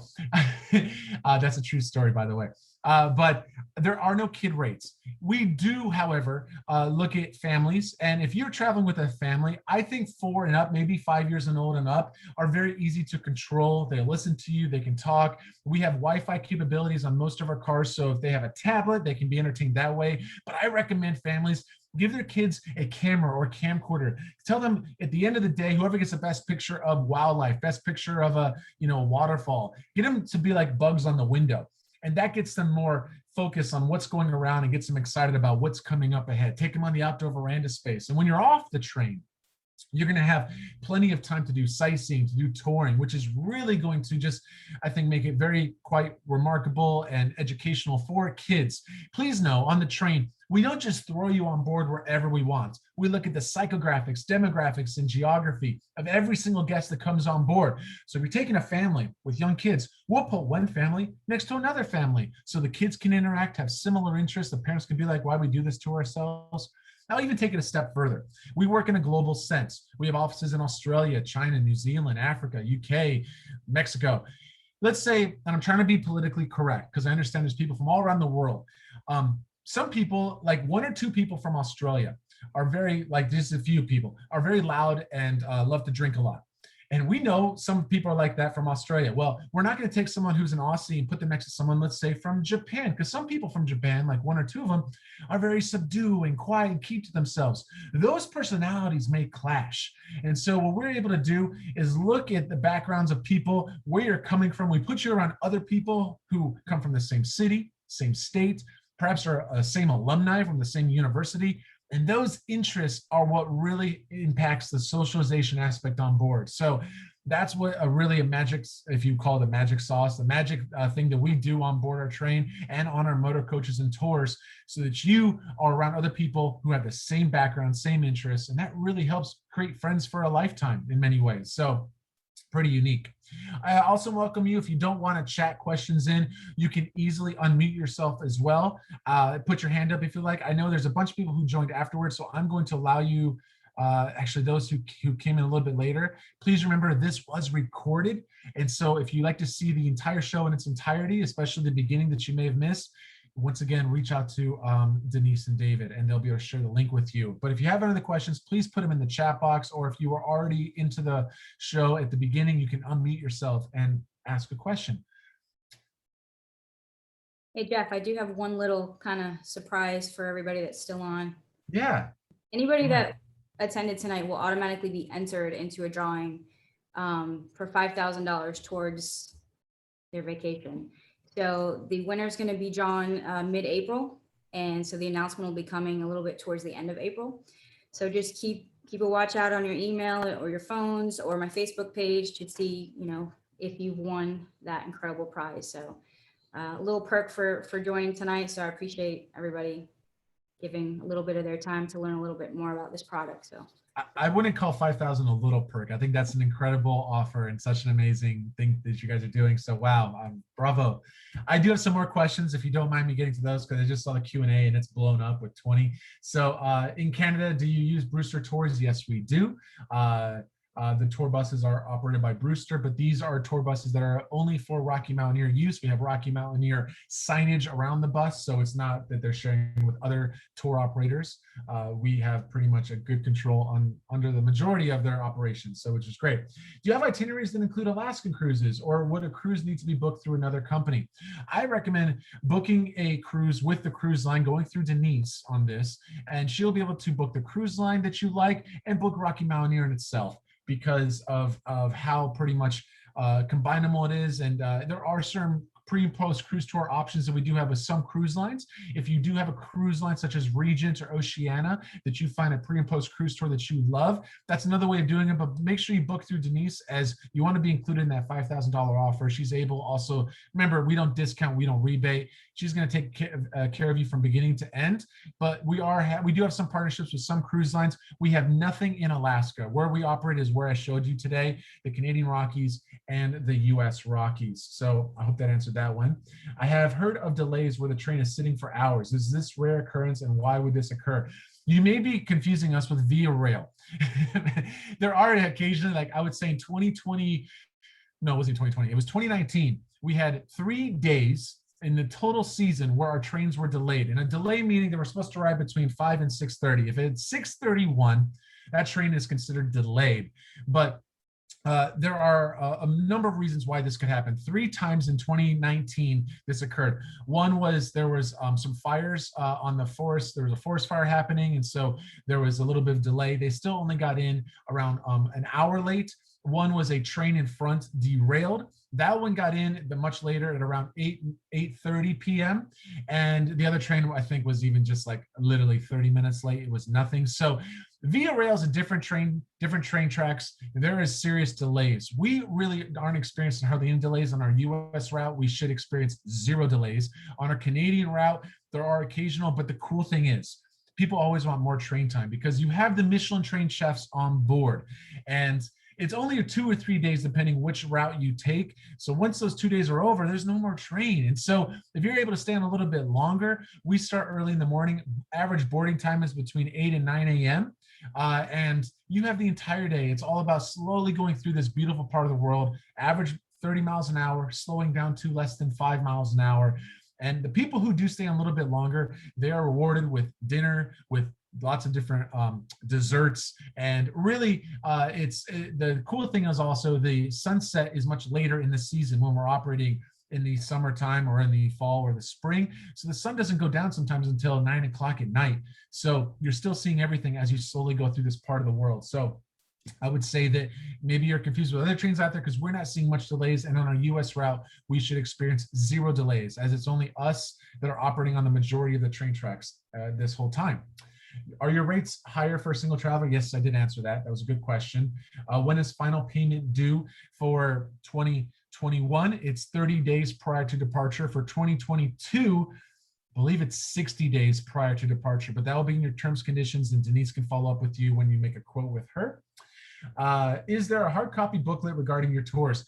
that's a true story, by the way. But there are no kid rates. We do, however, look at families. And if you're traveling with a family, I think 4 and up, maybe 5 years and old and up, are very easy to control. They listen to you, they can talk. We have Wi-Fi capabilities on most of our cars. So if they have a tablet, they can be entertained that way. But I recommend families give their kids a camera or camcorder. Tell them at the end of the day, whoever gets the best picture of wildlife, best picture of a waterfall, get them to be like bugs on the window. And that gets them more focused on what's going around and gets them excited about what's coming up ahead. Take them on the outdoor veranda space. And when you're off the train, you're going to have plenty of time to do sightseeing, to do touring, which is really going to just, I think, make it very quite remarkable and educational for kids. Please know, on the train, we don't just throw you on board wherever we want. We look at the psychographics, demographics, and geography of every single guest that comes on board. So if you're taking a family with young kids, we'll put one family next to another family so the kids can interact, have similar interests. The parents can be like, why we do this to ourselves? I'll even take it a step further. We work in a global sense. We have offices in Australia, China, New Zealand, Africa, UK, Mexico. Let's say, and I'm trying to be politically correct because I understand there's people from all around the world. Some people, like 1 or 2 people from Australia, are very, like just a few people, are very loud and love to drink a lot. And we know some people are like that from Australia. Well, we're not going to take someone who's an Aussie and put them next to someone, let's say, from Japan, because some people from Japan, like one or two of them, are very subdued and quiet and keep to themselves. Those personalities may clash. And so what we're able to do is look at the backgrounds of people, where you're coming from. We put you around other people who come from the same city, same state, perhaps are same alumni from the same university. And those interests are what really impacts the socialization aspect on board. So that's what a magic, if you call it a magic sauce, the magic thing that we do on board our train and on our motor coaches and tours, so that you are around other people who have the same background, same interests, and that really helps create friends for a lifetime in many ways. So pretty unique. I also welcome you. If you don't want to chat questions in, you can easily unmute yourself as well. Put your hand up if you like. I know there's a bunch of people who joined afterwards, so I'm going to allow you, actually those who came in a little bit later, please remember this was recorded. And so if you like to see the entire show in its entirety, especially the beginning that you may have missed, once again, reach out to Denise and David, and they'll be able to share the link with you. But if you have any other questions, please put them in the chat box, or if you were already into the show at the beginning, you can unmute yourself and ask a question. Hey, Jeff, I do have one little kind of surprise for everybody that's still on. Yeah. Anybody that attended tonight will automatically be entered into a drawing for $5,000 towards their vacation. So the winner is going to be drawn mid-April, and so the announcement will be coming a little bit towards the end of April. So just keep a watch out on your email or your phones or my Facebook page to see, if you've won that incredible prize. So a little perk for joining tonight. So I appreciate everybody giving a little bit of their time to learn a little bit more about this product. So I wouldn't call 5,000 a little perk. I think that's an incredible offer and such an amazing thing that you guys are doing. So wow, bravo. I do have some more questions if you don't mind me getting to those, because I just saw the Q&A and it's blown up with 20. So in Canada, do you use Brewster Tours? Yes, we do. The tour buses are operated by Brewster, but these are tour buses that are only for Rocky Mountaineer use. We have Rocky Mountaineer signage around the bus, so it's not that they're sharing with other tour operators. We have pretty much a good control under the majority of their operations, so which is great. Do you have itineraries that include Alaskan cruises, or would a cruise need to be booked through another company? I recommend booking a cruise with the cruise line, going through Denise on this, and she'll be able to book the cruise line that you like and book Rocky Mountaineer in itself, because of how pretty much combinable it is. And there are certain pre and post cruise tour options that we do have with some cruise lines. If you do have a cruise line such as Regent or Oceania that you find a pre and post cruise tour that you love, that's another way of doing it. But make sure you book through Denise, as you want to be included in that $5,000 offer. She's able also, remember, we don't discount, we don't rebate. She's going to take care of you from beginning to end. But we do have some partnerships with some cruise lines. We have nothing in Alaska. Where we operate is where I showed you today, the Canadian Rockies and the US Rockies. So I hope that answered that one. I have heard of delays where the train is sitting for hours. Is this rare occurrence, and why would this occur? You may be confusing us with Via Rail. There are occasionally, like I would say in 2020, no, it wasn't 2020, it was 2019. We had 3 days in the total season where our trains were delayed. And a delay meaning they were supposed to arrive between 5 and 6:30. If it's 6:31, that train is considered delayed. But there are a number of reasons why this could happen. 3 times in 2019, this occurred. One was there was some fires on the forest. There was a forest fire happening, and so there was a little bit of delay. They still only got in around an hour late. One was a train in front derailed. That one got in much later at around 8:30 p.m. And the other train, I think, was even just like literally 30 minutes late. It was nothing. So Via Rail is a different train tracks. There is serious delays. We really aren't experiencing hardly any delays on our US route. We should experience 0 delays. On our Canadian route, there are occasional, but the cool thing is, people always want more train time because you have the Michelin trained chefs on board. And it's only 2 or 3 days, depending which route you take. So once those 2 days are over, there's no more train. And so if you're able to stay on a little bit longer, we start early in the morning. Average boarding time is between 8 and 9 a.m. And you have the entire day. It's all about slowly going through this beautiful part of the world. Average 30 miles an hour, slowing down to less than 5 miles an hour. And the people who do stay on a little bit longer, they are rewarded with dinner, with lots of different desserts. And really, the cool thing is also the sunset is much later in the season when we're operating in the summertime or in the fall or the spring. So the sun doesn't go down sometimes until 9 o'clock at night. So you're still seeing everything as you slowly go through this part of the world. So I would say that maybe you're confused with other trains out there because we're not seeing much delays. And on our US route, we should experience 0 delays, as it's only us that are operating on the majority of the train tracks this whole time. Are your rates higher for a single traveler? Yes, I did answer that. That was a good question. When is final payment due for 2021? It's 30 days prior to departure. For 2022, I believe it's 60 days prior to departure, but that will be in your terms, conditions, and Denise can follow up with you when you make a quote with her. Is there a hard copy booklet regarding your tours?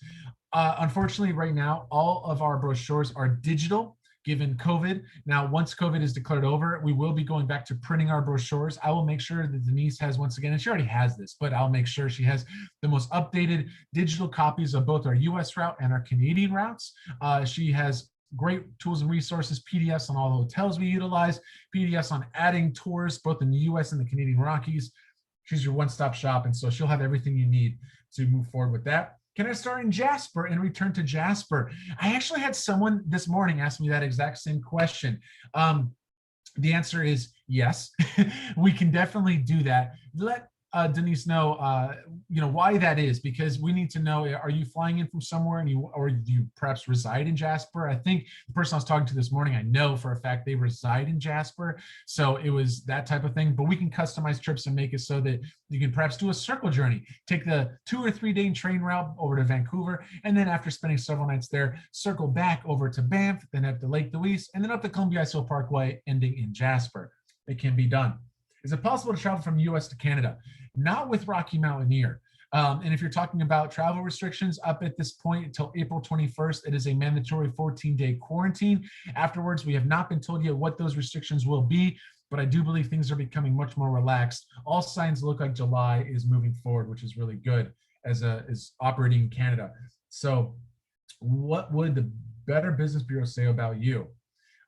Unfortunately, right now, all of our brochures are digital given COVID. Now, once COVID is declared over, we will be going back to printing our brochures. I will make sure that Denise has, once again, and she already has this, but I'll make sure she has the most updated digital copies of both our US route and our Canadian routes. She has great tools and resources, PDFs on all the hotels we utilize, PDFs on adding tours, both in the US and the Canadian Rockies. She's your one-stop shop, and so she'll have everything you need to move forward with that. Can I start in Jasper and return to Jasper? I actually had someone this morning ask me that exact same question. The answer is yes. We can definitely do that. Let Denise know, why that is, because we need to know, are you flying in from somewhere or do you perhaps reside in Jasper? I think the person I was talking to this morning, I know for a fact they reside in Jasper. So it was that type of thing, but we can customize trips and make it so that you can perhaps do a circle journey, take the 2 or 3 day train route over to Vancouver. And then after spending several nights there, circle back over to Banff, then up to Lake Louise, and then up the Columbia Icefield Parkway, ending in Jasper. It can be done. Is it possible to travel from US to Canada? Not with Rocky Mountaineer. And if you're talking about travel restrictions up at this point until April 21st, it is a mandatory 14-day quarantine. Afterwards, we have not been told yet what those restrictions will be, but I do believe things are becoming much more relaxed. All signs look like July is moving forward, which is really good as operating in Canada. So what would the Better Business Bureau say about you?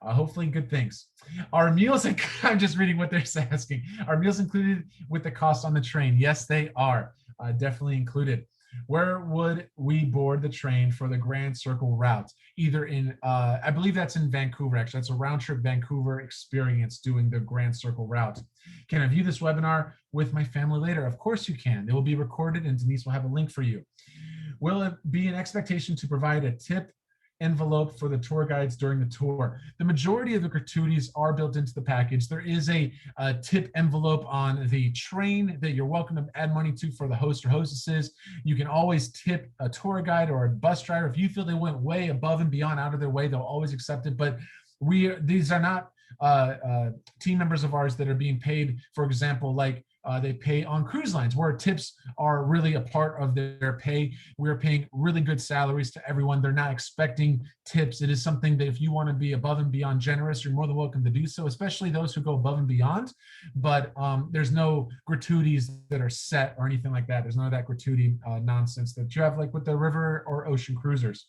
Hopefully good things. Are meals, I'm just reading what they're asking. Are meals included with the cost on the train? Yes, they are definitely included. Where would we board the train for the Grand Circle route? Either in, I believe that's in Vancouver, actually. That's a round trip Vancouver experience doing the Grand Circle route. Can I view this webinar with my family later? Of course you can. It will be recorded and Denise will have a link for you. Will it be an expectation to provide a tip envelope for the tour guides during the tour? The majority of the gratuities are built into the package. There is a tip envelope on the train that you're welcome to add money to for the host or hostesses. You can always tip a tour guide or a bus driver. If you feel they went way above and beyond out of their way, they'll always accept it. But these are not team members of ours that are being paid, for example, like they pay on cruise lines where tips are really a part of their pay. We're paying really good salaries to everyone. They're not expecting tips. It is something that if you want to be above and beyond generous, you're more than welcome to do so, especially those who go above and beyond. But there's no gratuities that are set or anything like that. There's none of that gratuity nonsense that you have like with the river or ocean cruisers.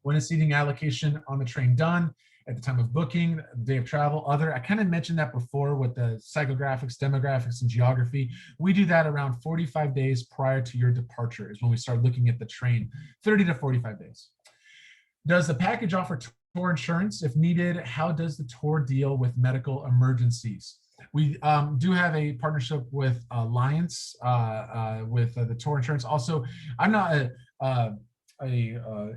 When is seating allocation on the train done? At the time of booking, day of travel, other. I kind of mentioned that before with the psychographics, demographics, and geography. We do that around 45 days prior to your departure is when we start looking at the train, 30 to 45 days. Does the package offer tour insurance? If needed, how does the tour deal with medical emergencies? We do have a partnership with Alliance with the tour insurance. Also, I'm not a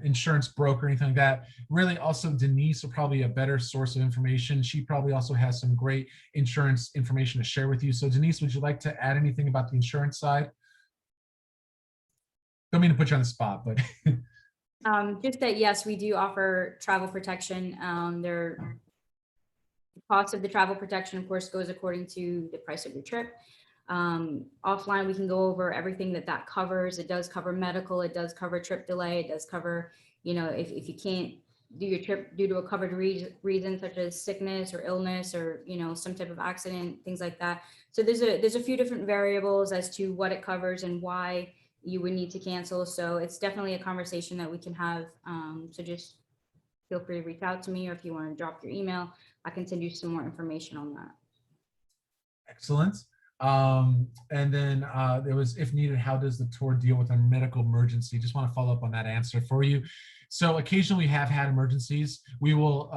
insurance broker or anything like that. Really, also Denise will probably be a better source of information. She probably also has some great insurance information to share with you. So Denise, would you like to add anything about the insurance side? Don't mean to put you on the spot, but just that, yes, we do offer travel protection. The cost of the travel protection, of course, goes according to the price of your trip. Offline, we can go over everything that covers. It does cover medical, it does cover trip delay, it does cover, if you can't do your trip due to a covered reason such as sickness or illness or, some type of accident, things like that. So there's a few different variables as to what it covers and why you would need to cancel. So it's definitely a conversation that we can have. So just feel free to reach out to me, or if you want to drop your email, I can send you some more information on that. Excellent. And then there was, if needed, how does the tour deal with a medical emergency? Just want to follow up on that answer for you. So occasionally we have had emergencies. We will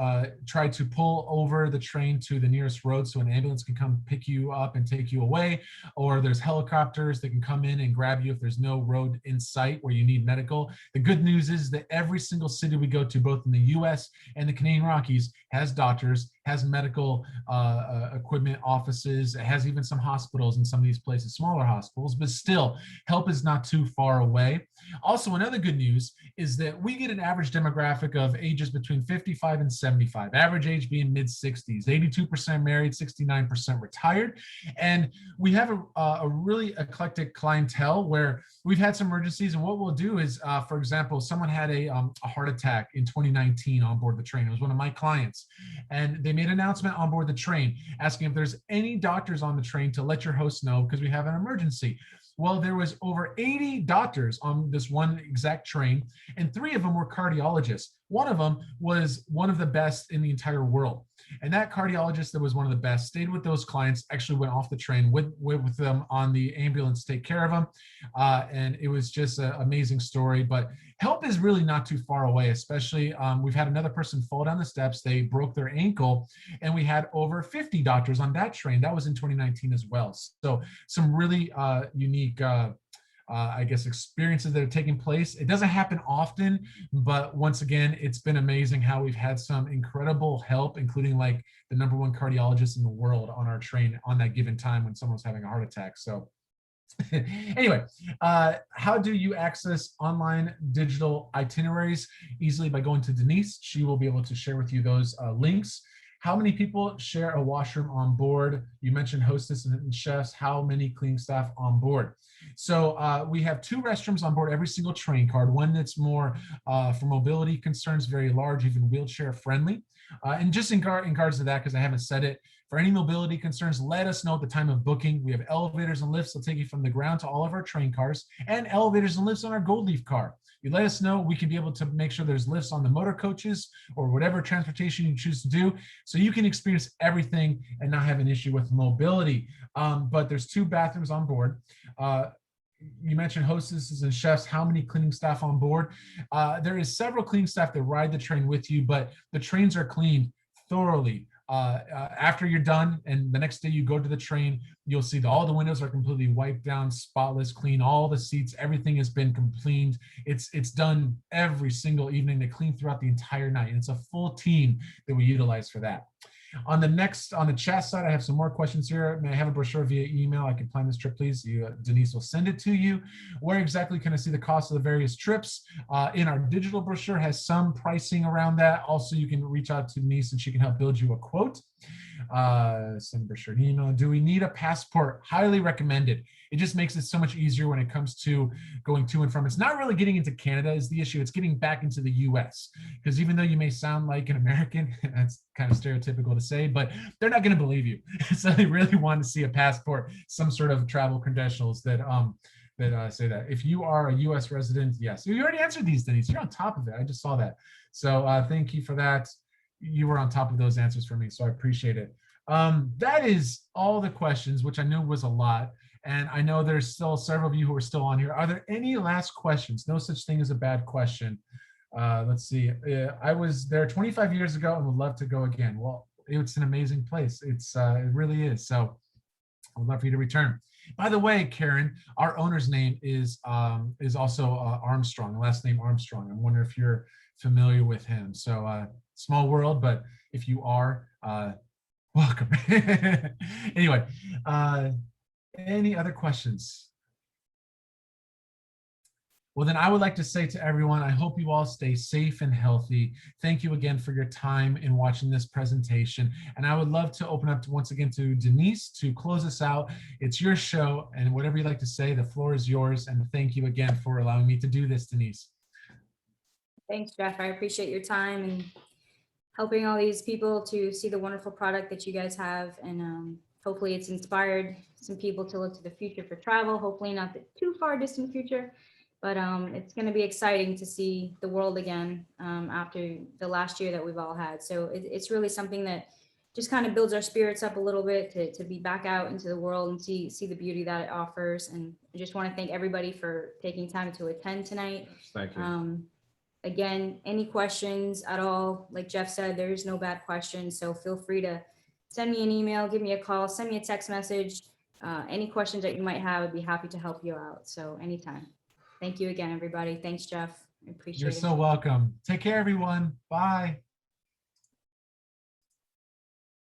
try to pull over the train to the nearest road so an ambulance can come pick you up and take you away, or there's helicopters that can come in and grab you if there's no road in sight where you need medical. The good news is that every single city we go to, both in the US and the Canadian Rockies, has doctors, has medical equipment offices, it has even some hospitals in some of these places, smaller hospitals, but still help is not too far away. Also, another good news is that we get an average demographic of ages between 55 and 75, average age being mid 60s, 82% married, 69% retired. And we have a really eclectic clientele where we've had some emergencies. And what we'll do is, for example, someone had a heart attack in 2019 on board the train. It was one of my clients. And they made an announcement on board the train asking if there's any doctors on the train to let your host know because we have an emergency. Well, there was over 80 doctors on this one exact train, and 3 of them were cardiologists. One of them was one of the best in the entire world. And that cardiologist that was one of the best stayed with those clients, actually went off the train with them on the ambulance to take care of them. And it was just an amazing story. But help is really not too far away, especially we've had another person fall down the steps. They broke their ankle, and we had over 50 doctors on that train. That was in 2019 as well. So some really unique I guess, experiences that are taking place. It doesn't happen often, but once again, it's been amazing how we've had some incredible help, including like the #1 cardiologist in the world on our train on that given time when someone was having a heart attack. So anyway, how do you access online digital itineraries? Easily by going to Denise. She will be able to share with you those links. How many people share a washroom on board? You mentioned hostess and chefs. How many cleaning staff on board? So we have 2 restrooms on board every single train card. One that's more for mobility concerns, very large, even wheelchair friendly. And just in regards to that, because I haven't said it, for any mobility concerns, let us know at the time of booking. We have elevators and lifts that'll take you from the ground to all of our train cars, and elevators and lifts on our Gold Leaf car. You let us know, we can be able to make sure there's lifts on the motor coaches or whatever transportation you choose to do, so you can experience everything and not have an issue with mobility. But there's 2 bathrooms on board. You mentioned hostesses and chefs. How many cleaning staff on board? There is several cleaning staff that ride the train with you, but the trains are cleaned thoroughly. After you're done and the next day you go to the train, you'll see that all the windows are completely wiped down, spotless, clean, all the seats, everything has been cleaned. It's done every single evening. They clean throughout the entire night, and it's a full team that we utilize for that. On the chat side, I have some more questions here. May I have a brochure via email? I can plan this trip, please. Denise will send it to you. Where exactly can I see the cost of the various trips? In our digital brochure has some pricing around that. Also, you can reach out to Denise and she can help build you a quote. Send brochure and email. Do we need a passport? Highly recommended. It just makes it so much easier when it comes to going to and from. It's not really getting into Canada is the issue. It's getting back into the US. Because even though you may sound like an American, that's kind of stereotypical to say, but they're not going to believe you. So they really want to see a passport, some sort of travel credentials that say that. If you are a US resident, yes. You already answered these, Denise. You're on top of it. I just saw that. So thank you for that. You were on top of those answers for me, so I appreciate it. That is all the questions, which I knew was a lot. And I know there's still several of you who are still on here. Are there any last questions? No such thing as a bad question. Let's see. I was there 25 years ago and would love to go again. Well, it's an amazing place. It really is. So I would love for you to return. By the way, Karen, our owner's name is also Armstrong, the last name Armstrong. I wonder if you're familiar with him. So small world, but if you are, welcome. Anyway, any other questions? Well, then I would like to say to everyone, I hope you all stay safe and healthy. Thank you again for your time in watching this presentation. And I would love to open up once again to Denise to close us out. It's your show, and whatever you'd like to say, the floor is yours. And thank you again for allowing me to do this, Denise. Thanks, Jeff. I appreciate your time and helping all these people to see the wonderful product that you guys have. And hopefully it's inspired some people to look to the future for travel, hopefully not the too far distant future. But it's going to be exciting to see the world again after the last year that we've all had. So it's really something that just kind of builds our spirits up a little bit to be back out into the world and see the beauty that it offers. And I just want to thank everybody for taking time to attend tonight. Yes, thank you. Again, any questions at all, like Jeff said, there is no bad questions. So feel free to send me an email, give me a call, send me a text message. Any questions that you might have, I'd be happy to help you out. So anytime. Thank you again, everybody. Thanks, Jeff. I appreciate You're it. so welcome. Take care, everyone. Bye.